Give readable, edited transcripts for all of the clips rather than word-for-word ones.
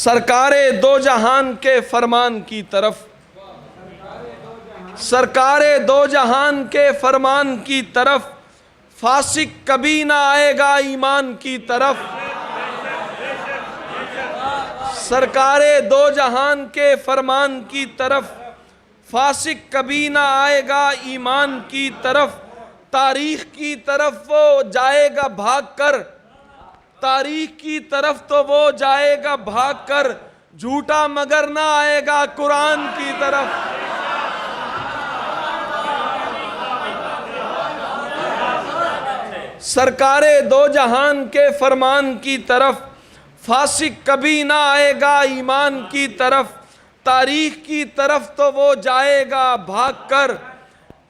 सरकारे दो जहान के फरमान की तरफ, सरकारे दो जहान के फरमान की तरफ, फासिक कभी ना आएगा ईमान की तरफ। सरकारे दो जहान के फरमान की तरफ, फासिक कभी ना आएगा ईमान की तरफ। तारीख की तरफ वो जाएगा भागकर, तारीख की तरफ तो वो जाएगा भागकर, झूठा मगर ना आएगा कुरान की तरफ। सरकारे दो जहान के फरमान की तरफ, फासिक कभी ना आएगा ईमान की तरफ। तारीख की तरफ तो वो जाएगा भागकर,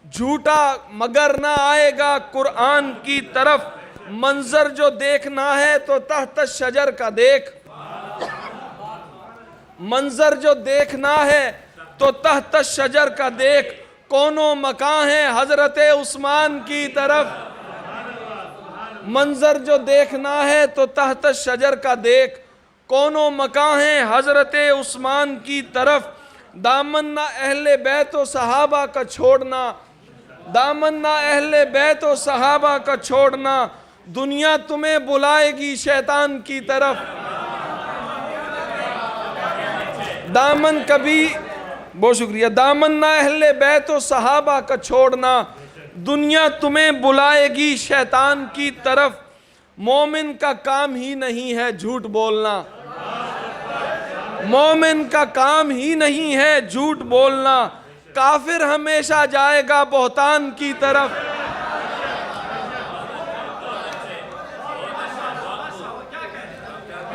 झूठा मगर ना आएगा कुरान की तरफ। मंजर जो देखना है तो तहत शजर का देख, मंजर जो देखना है तो तहत शजर का देख। कोनो मकान है हजरत उस्मान की तरफ, मंजर जो देखना है तो तहत शजर का देख। कोनो मकान है हजरत उस्मान की तरफ। दामन ना अहले बैत व सहाबा का छोड़ना, दामन ना अहले बैत व सहाबा का छोड़ना। दुनिया तुम्हें बुलाएगी शैतान की तरफ। दामन कभी, बहुत शुक्रिया। दामन ना अहले बैत व सहाबा का छोड़ना, दुनिया तुम्हें बुलाएगी शैतान की तरफ। मोमिन का काम ही नहीं है झूठ बोलना, मोमिन का काम ही नहीं है झूठ बोलना। काफिर हमेशा जाएगा बोहतान की तरफ।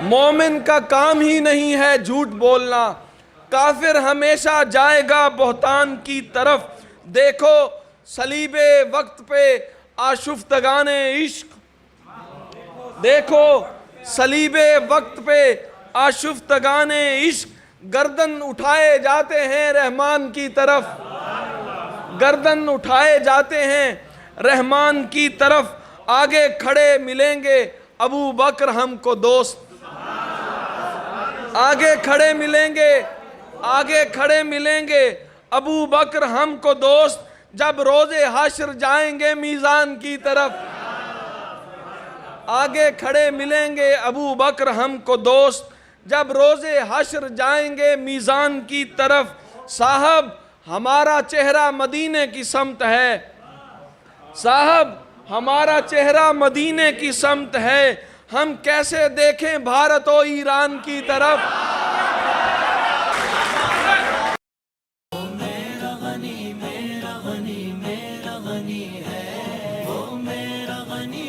मोमिन का काम ही नहीं है झूठ बोलना, काफिर हमेशा जाएगा बोहतान की तरफ। देखो सलीबे वक्त पे आशुफ्तगाने इश्क, देखो सलीबे वक्त पे आशुफ्तगाने इश्क, गर्दन उठाए जाते हैं रहमान की तरफ, गर्दन उठाए जाते हैं रहमान की तरफ। आगे खड़े मिलेंगे अबू बकर हमको दोस्त, आगे खड़े मिलेंगे, आगे खड़े मिलेंगे अबू बकर हमको दोस्त, जब रोजे हाशर जाएंगे मीज़ान की तरफ। आगे खड़े मिलेंगे अबू बकर हमको दोस्त, जब रोजे हाशर जाएंगे मीज़ान की तरफ। साहब हमारा चेहरा मदीने की समत है, साहब हमारा चेहरा मदीने की समत है। हम कैसे देखें भारत और ईरान की तरफ। मेरा गनी है, वो मेरा गनी